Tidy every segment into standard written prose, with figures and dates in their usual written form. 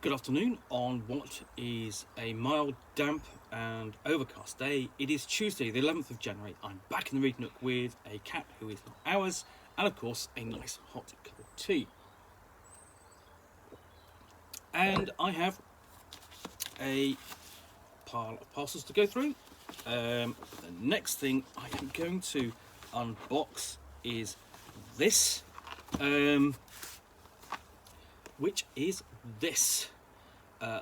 Good afternoon on what is a mild, damp and overcast day. It is Tuesday the 11th of January. I'm back in the Read Nook with a cat who is not ours and of course a nice hot cup of tea. And I have a pile of parcels to go through. The next thing I am going to unbox is this, which is this.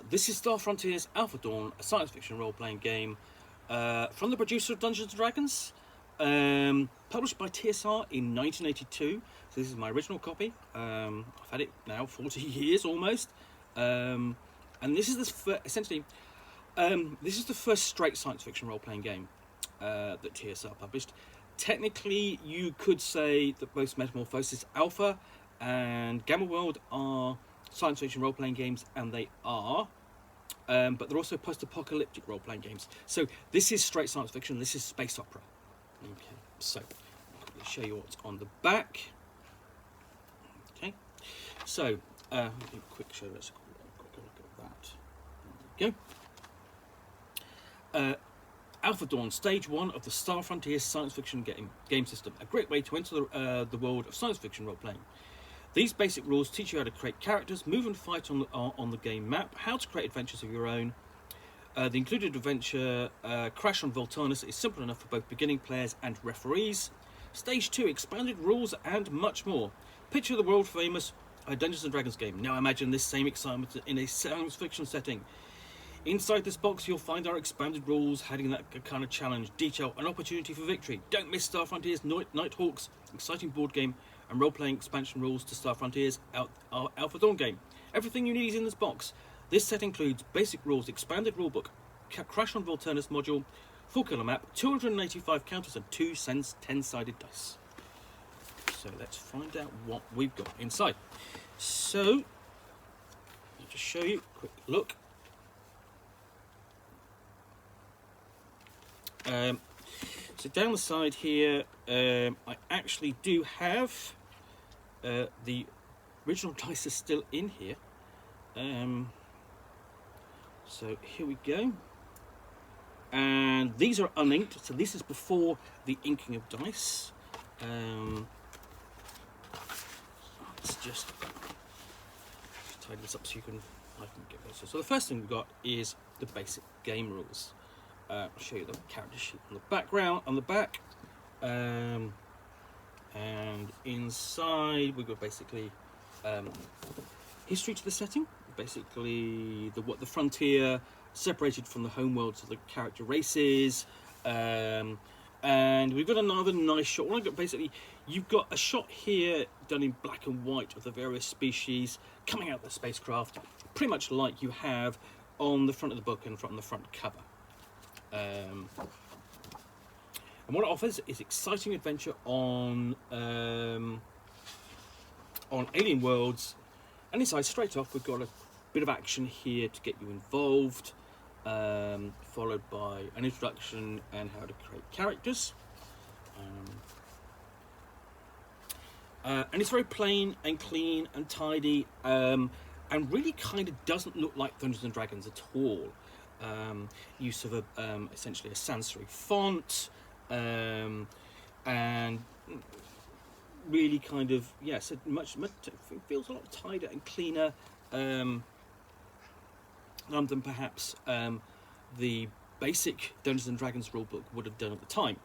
This is Star Frontiers Alpha Dawn, a science fiction role-playing game from the producer of Dungeons & Dragons, published by TSR in 1982. So this is my original copy. I've had it now 40 years almost. And this is essentially this is the first straight science fiction role-playing game that TSR published. Technically, you could say that both Metamorphosis Alpha and Gamma World are science fiction role-playing games, and they are, but they're also post-apocalyptic role-playing games. So this is straight science fiction, this is space opera. Okay, so I'll show you what's on the back. Okay, so I'll give a quick show. Let's quick look at that. There we go. Alpha Dawn, Stage 1 of the Star Frontiers science fiction game system. A great way to enter the world of science fiction role-playing. These basic rules teach you how to create characters, move and fight on the game map, how to create adventures of your own. The included adventure, Crash on Volturnus, is simple enough for both beginning players and referees. Stage 2, expanded rules and much more. Picture the world-famous Dungeons & Dragons game. Now imagine this same excitement in a science fiction setting. Inside this box, you'll find our expanded rules, adding that kind of challenge, detail, and opportunity for victory. Don't miss Star Frontiers Nighthawk's exciting board game and role-playing expansion rules to Star Frontiers our Alpha Dawn game. Everything you need is in this box. This set includes basic rules, expanded rulebook, Crash on Volturnus module, full killer map, 285 counters, and 2 10-sided dice. So let's find out what we've got inside. So, I'll just show you a quick look. So down the side here, I actually do have the original dice are still in here. So here we go. And these are uninked, so this is before the inking of dice. Let's just tidy this up so I can get this. So the first thing we've got is the basic game rules. I'll show you the character sheet on the back, and inside we've got basically history to the setting, basically what the frontier separated from the homeworld, so the character races, and we've got another nice shot. Basically, you've got a shot here done in black and white of the various species coming out of the spacecraft, pretty much like you have on the front of the book and on the front cover. And what it offers is exciting adventure on alien worlds, and inside, straight off, we've got a bit of action here to get you involved, followed by an introduction and how to create characters. And it's very plain and clean and tidy, and really kind of doesn't look like Dungeons & Dragons at all. Use of essentially a sans serif font, and really kind of, so much feels a lot tighter and cleaner than perhaps the basic Dungeons & Dragons rulebook would have done at the time,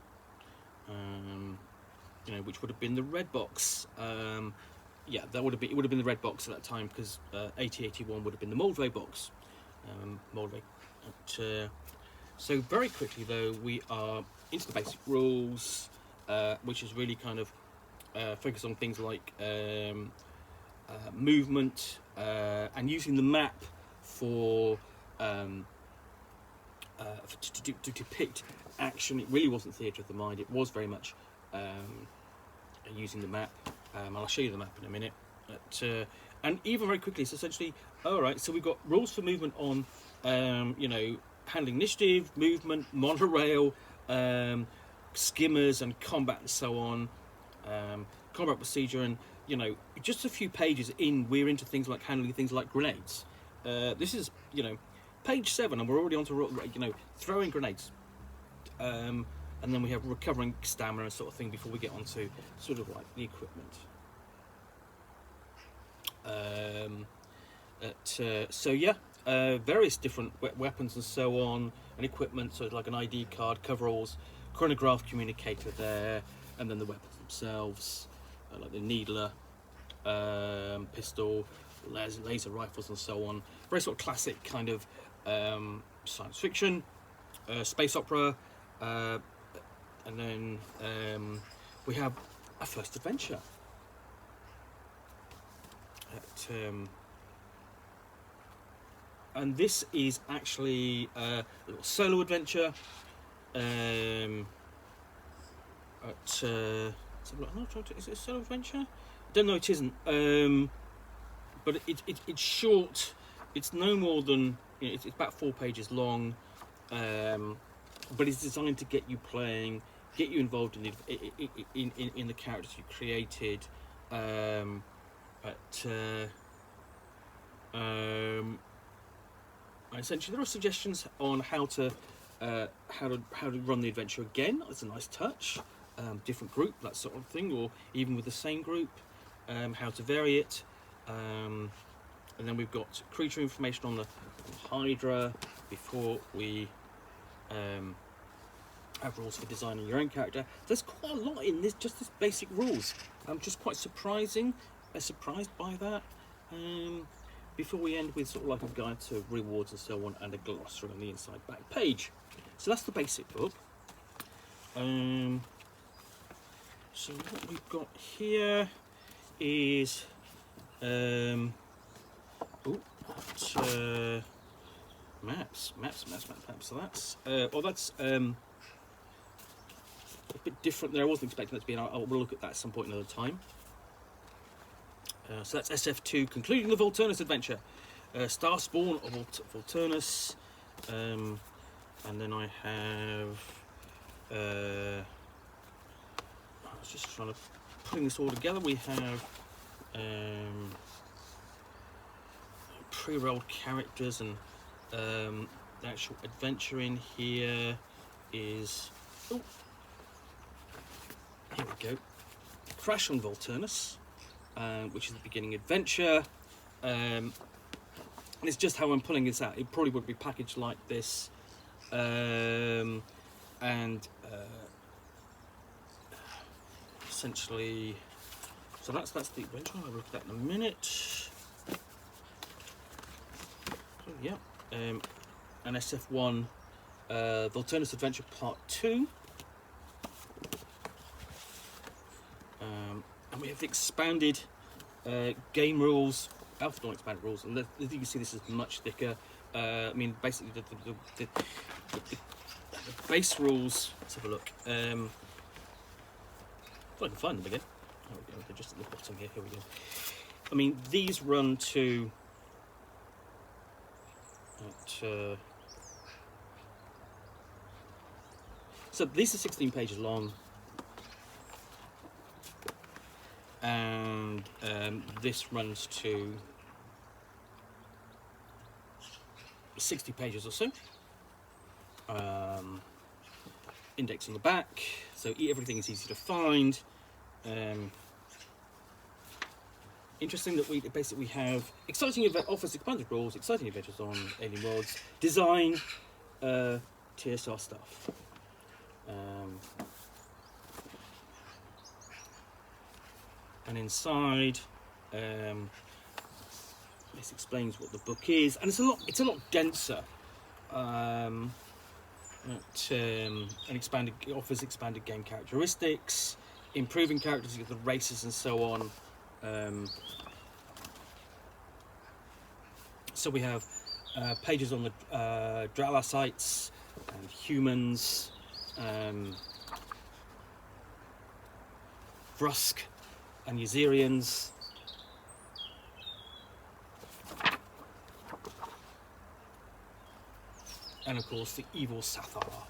which would have been the red box. It would have been the red box at that time, because 8081 would have been the Moldvay box. So very quickly though, we are into the basic rules, which is really kind of focused on things like movement, and using the map to depict action. It really wasn't theatre of the mind, it was very much using the map. I'll show you the map in a minute. And even very quickly, it's essentially, alright, so we've got rules for movement on handling initiative, movement, monorail, skimmers and combat and so on, combat procedure, and just a few pages in, we're into things like handling things like grenades, This is, you know, page 7, and we're already on to, you know, throwing grenades. And then we have recovering stamina and sort of thing before we get on to sort of like the equipment. So yeah, various different weapons and so on, and equipment, so like an ID card, coveralls, chronograph communicator there, and then the weapons themselves, like the needler, pistol, laser rifles and so on. Very sort of classic kind of science fiction, space opera, and then we have a first adventure. And this is actually a little solo adventure. Is it a solo adventure? I don't know. It isn't. But it's short. It's no more than, you know, it's about 4 pages long. But it's designed to get you playing, get you involved in the characters you created. Essentially, there are suggestions on how to run the adventure again. It's a nice touch. Different group, that sort of thing, or even with the same group. How to vary it. And then we've got creature information on the Hydra before we have rules for designing your own character. There's quite a lot in this, just this basic rules. Just quite surprised by that. Before we end with sort of like a guide to rewards and so on, and a glossary on the inside back page. So that's the basic book. So what we've got here is maps. So that's a bit different there. I wasn't expecting that to be, and I'll look at that at some point another time. So that's SF2, concluding the Volturnus adventure. Star Spawn of Volturnus. And then I have... I was just trying to putting this all together. We have pre-rolled characters, and the actual adventure in here is... Oh, here we go. Crash on Volturnus. Which is the beginning adventure, and it's just how I'm pulling this out. It probably would be packaged like this, and essentially, so that's the adventure. I'll look at that in a minute. So yeah, an SF1, Volturnus Adventure Part 2. And we have the expanded game rules, Alpha Dawn expanded rules, and you can see this is much thicker. I mean, basically the base rules. Let's have a look. If I can find them again. There we go. They're just at the bottom here. Here we go. I mean, these run to so these are 16 pages long. And this runs to 60 pages or so. Index on the back, so everything is easy to find. Interesting that we basically have exciting offers, expanded rules, exciting adventures on alien worlds, design, TSR stuff. And inside, this explains what the book is, and it's a lot denser. And offers expanded game characteristics, improving characters, the races and so on. So we have pages on the Dralasites and humans, Brusk and Yserians, and of course the evil Sathar.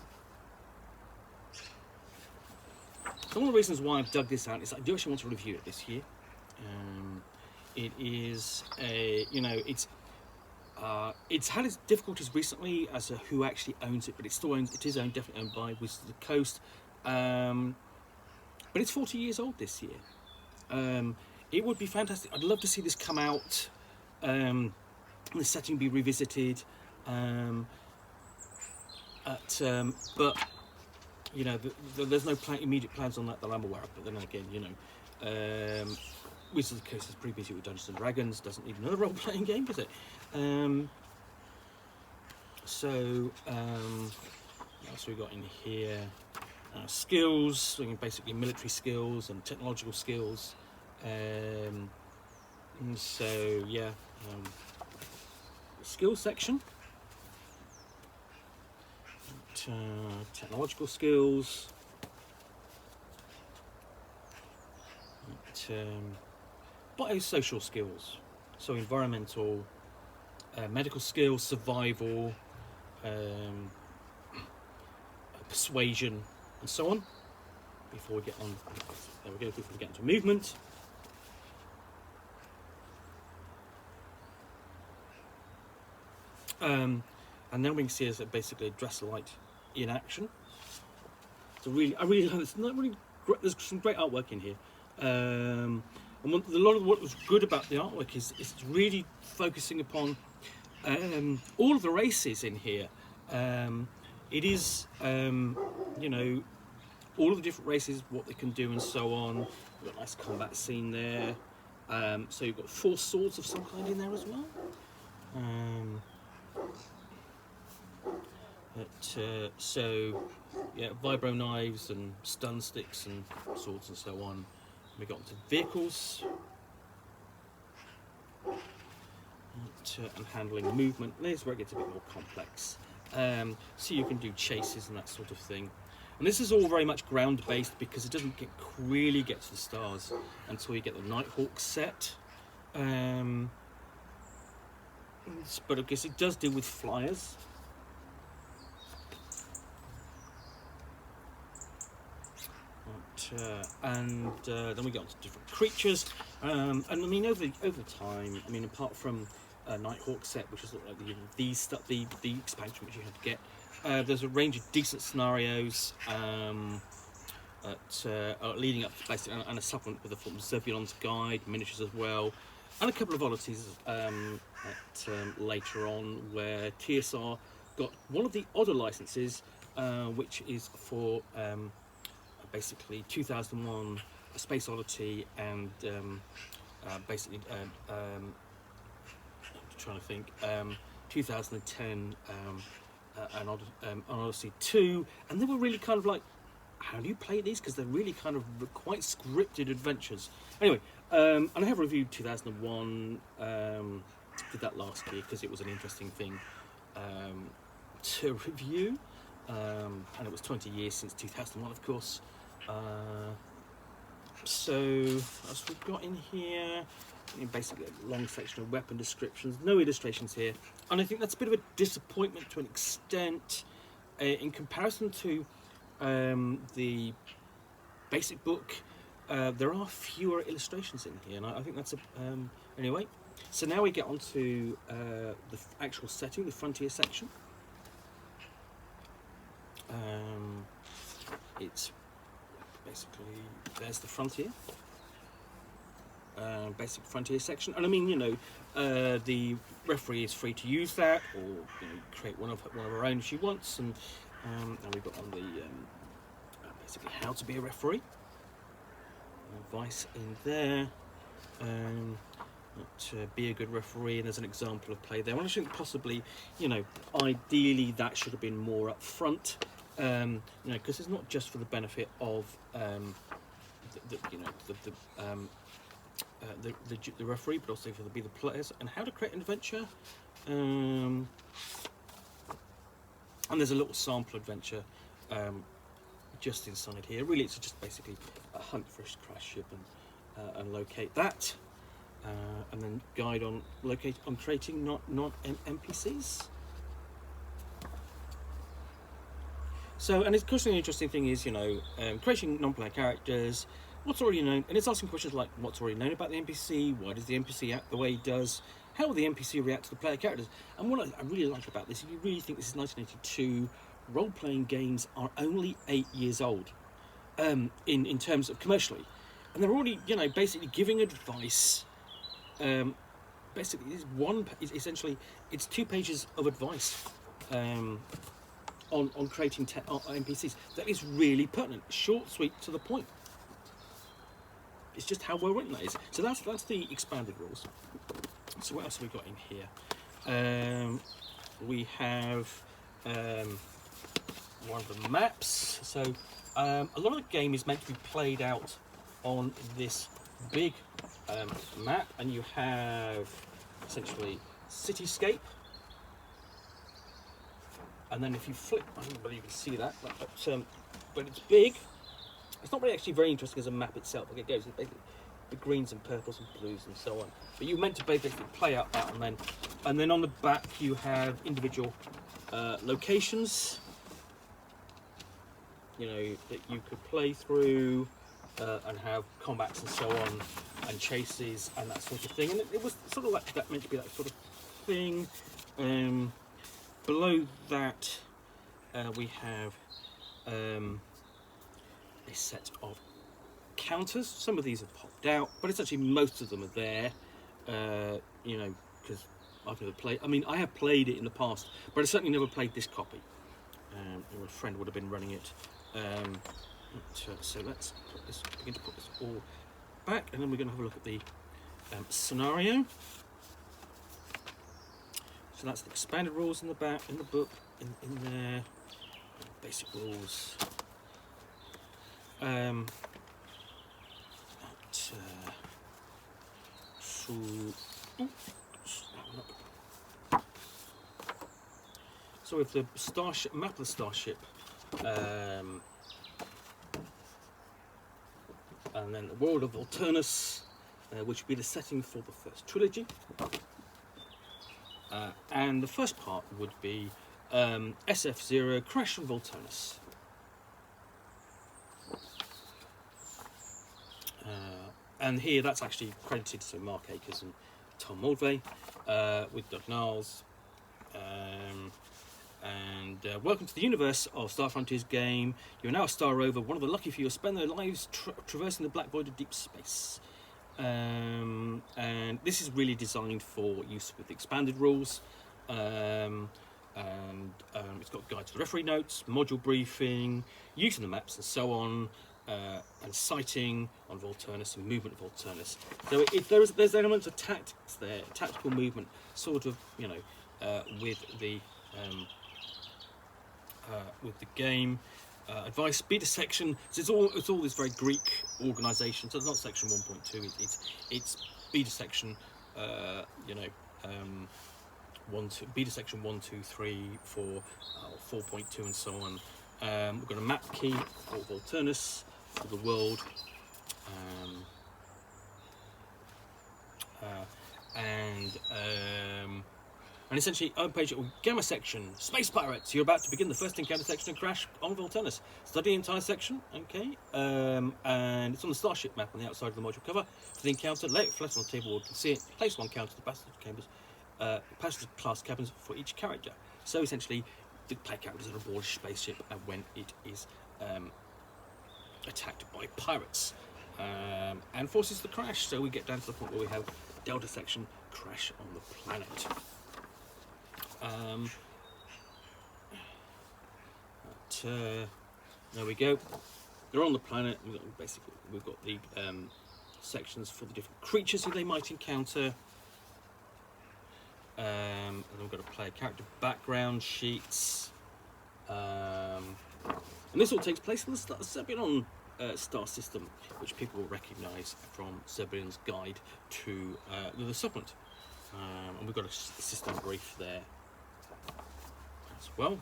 So one of the reasons why I've dug this out is I do actually want to review it this year. It is a, It's had its difficulties recently as to who actually owns it, but it's still owned. It is owned, definitely owned by Wizards of the Coast. But it's 40 years old this year. It would be fantastic. I'd love to see this come out, and the setting be revisited. But you know, there's no immediate plans on that that I'm aware of. But then again, you know, Wizards of the Coast is pretty busy with Dungeons and Dragons. Doesn't need another role-playing game, does it? What else we got in here? Skills, basically military skills and technological skills. Skills section. Technological skills. Biosocial skills. So environmental, medical skills, survival, persuasion, and so on. Before we get on, there we go. Before we get into movement. And then we can see is basically a dress light in action. So I really like this. There's some great artwork in here. And a lot of what was good about the artwork is it's really focusing upon all of the races in here. It is, you know, all of the different races, what they can do and so on. We've got a nice combat scene there. So you've got 4 swords of some kind in there as well. Vibro knives and stun sticks and swords and so on. We got onto vehicles and handling movement. There's where it gets a bit more complex. So you can do chases and that sort of thing. And this is all very much ground based because it doesn't really get to the stars until you get the Nighthawk set. But I guess it does deal with flyers. Then we get on to different creatures, and I mean over time, I mean apart from Nighthawk set, which is like the expansion which you had to get, there's a range of decent scenarios leading up to basically, and a supplement with the from Zebulon's Guide, miniatures as well, and a couple of oddities later on where TSR got one of the Odder licenses, which is for basically 2001 A Space Oddity and basically I'm trying to think 2010 an Odyssey 2, and they were really kind of like, how do you play these, because they're really kind of quite scripted adventures. Anyway, and I have reviewed 2001, did that last year because it was an interesting thing to review, and it was 20 years since 2001, of course. So what else we've got in here? Basically a long section of weapon descriptions, no illustrations here, and I think that's a bit of a disappointment to an extent in comparison to the basic book. There are fewer illustrations in here, and I think that's anyway. So now we get on to the actual setting, the frontier section. It's basically, there's the frontier, basic frontier section, and I mean, you know, the referee is free to use that, or create one of her own if she wants, and we've got on the basically how to be a referee, advice in there, to be a good referee, and there's an example of play there. And I think possibly, ideally that should have been more up front. Because it's not just for the benefit of the referee, but also for the players, and how to create an adventure. And there's a little sample adventure just inside here. Really, it's just basically a hunt for a crash ship and locate that, and then guide on creating non NPCs. So, and of course, the interesting thing is, creating non-player characters, what's already known, and it's asking questions like, what's already known about the NPC, why does the NPC act the way he does, how will the NPC react to the player characters? And what I really like about this, if you really think this is 1982, role-playing games are only 8 years old in terms of commercially, and they're already, you know, basically giving advice. Basically, essentially it's 2 pages of advice on creating NPCs. That is really pertinent, short, sweet, to the point. It's just how well written that is. So that's the expanded rules. So what else have we got in here? We have one of the maps. So a lot of the game is meant to be played out on this big map, and you have essentially cityscape. And then if you flip, I don't know whether you can see that, but it's big. It's not really actually very interesting as a map itself. Like it goes, it's basically the greens and purples and blues and so on. But you're meant to basically play out that, and then on the back you have individual locations, you know, that you could play through and have combats and so on, and chases and that sort of thing. And it was sort of like that, meant to be that sort of thing. Below that we have a set of counters. Some of these have popped out, but essentially most of them are there, you know, because I've never played, I mean, I have played it in the past, but I certainly never played this copy, or a friend would have been running it. So let's begin to put this all back, and then we're going to have a look at the scenario. So that's the expanded rules in the back, in the book, in there, basic rules. So with the starship, map of the starship, and then the world of Volturnus, which would be the setting for the first trilogy. And the first part would be SF0, Crash and Volturnus. And here that's actually credited to Mark Akers and Tom Moldvay, with Doug Niles. Welcome to the universe of Star Frontiers game. You're now a Star Rover, one of the lucky few who spend their lives traversing the black void of deep space. And this is really designed for use with the expanded rules. It's got guide to the referee notes, module briefing, use of the maps and so on, and sighting on Volturnus and movement of Volturnus. So there's elements of tactics there, tactical movement, sort of, you know, with the game. Advice, beta section. So it's all this very Greek organisation. So it's not section 1.2. It's beta section. You know, beta section 1, 2, 3, 4, 4.2, and so on. We've got a map key for Volturnus, for the world, and essentially, on page Gamma section, Space Pirates. You're about to begin the first encounter section and Crash on Volturnus. Study the entire section, okay? And it's on the starship map on the outside of the module cover. For the encounter, lay it flat on the table where you can see it. Place one counter to the passenger class cabins for each character. So essentially, the player characters are aboard a spaceship and when it is attacked by pirates and forces the crash. So we get down to the point where we have Delta section, Crash on the planet. There we go. They're on the planet. We've got the sections for the different creatures who they might encounter. And then we've got a player character background sheets. And this all takes place in the Zebulon star system, which people will recognise from Zebulon's guide to the supplement. And we've got a system brief there as well.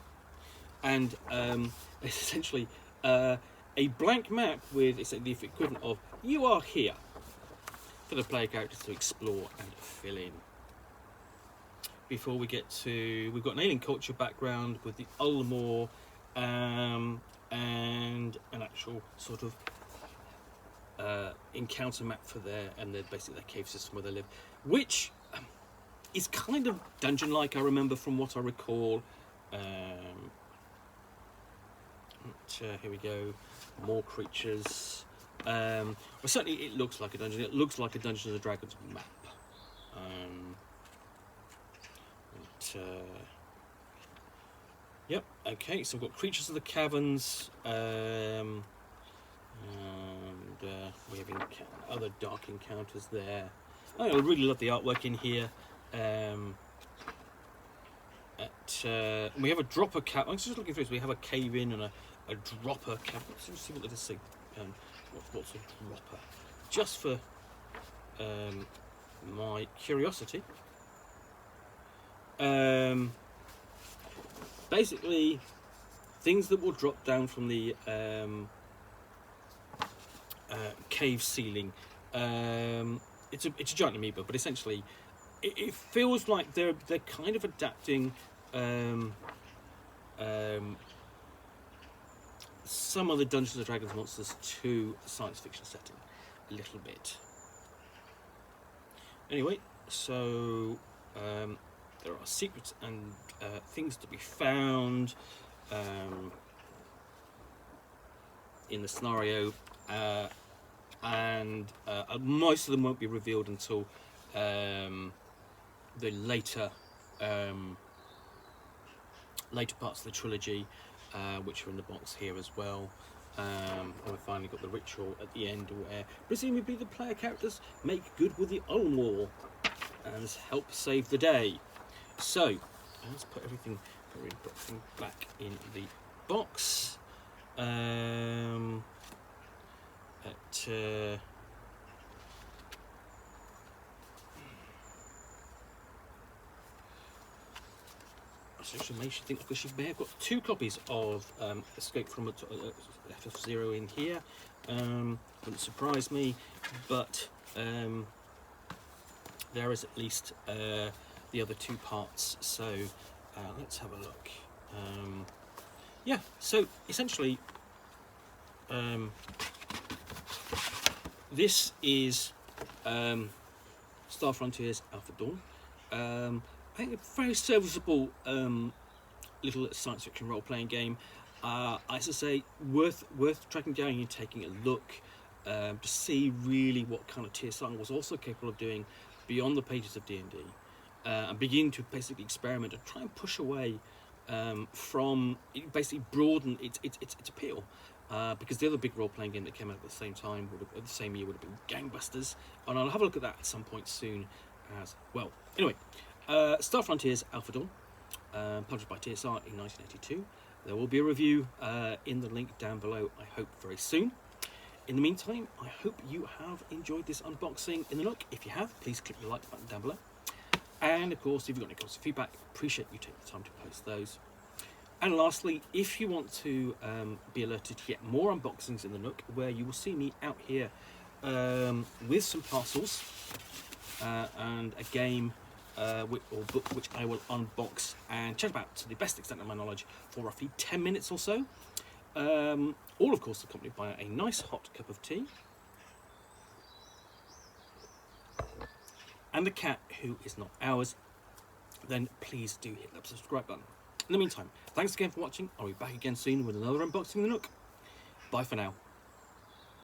And it's essentially a blank map with the equivalent of "you are here" for the player characters to explore and fill in. Before we get to, we've got an alien culture background with the Ullamore and an actual sort of encounter map for basically their cave system where they live, which It's kind of dungeon-like, I remember from what I recall. Here we go, more creatures. Well, certainly it looks like a dungeon. It looks like a Dungeons and Dragons map. Yep. Okay. So we've got creatures of the caverns, and we have other dark encounters there. I really love the artwork in here. We have a dropper cave. I'm just looking through this. We have a cave in and a dropper cave. Let's see what they just say. What's a dropper? Just for my curiosity. Basically, things that will drop down from the cave ceiling. It's a giant amoeba, but essentially, it feels like they're kind of adapting some of the Dungeons and Dragons monsters to a science fiction setting a little bit. Anyway, so there are secrets and things to be found in the scenario, and most of them won't be revealed until the later parts of the trilogy, which are in the box here as well. And we finally got the ritual at the end where presumably the player characters make good with the Ulm War and help save the day. So let's put everything back in the box. She think because she may have got 2 copies of Escape from FF0 in here. Wouldn't surprise me, but there is at least the other 2 parts. So let's have a look. Yeah, so essentially, this is Star Frontiers Alpha Dawn. I think a very serviceable little science fiction role-playing game. As I say, worth tracking down and taking a look to see really what kind of TSR was also capable of doing beyond the pages of D&D, and begin to basically experiment and try and push away from basically broaden its appeal. Because the other big role-playing game that came out at the same time, at the same year, would have been Gangbusters, and I'll have a look at that at some point soon as well. Anyway. Star Frontiers Alpha Dawn, published by TSR in 1982. There will be a review in the link down below, I hope very soon. In the meantime, I hope you have enjoyed this unboxing in the Nook. If you have, please click the like button down below. And of course, if you've got any comments or feedback, appreciate you taking the time to post those. And lastly, if you want to be alerted to get more unboxings in the Nook, where you will see me out here with some parcels and a game or book which I will unbox and chat about to the best extent of my knowledge for roughly 10 minutes or so. All of course accompanied by a nice hot cup of tea. And a cat who is not ours. Then please do hit that subscribe button. In the meantime, thanks again for watching. I'll be back again soon with another unboxing in the Nook. Bye for now.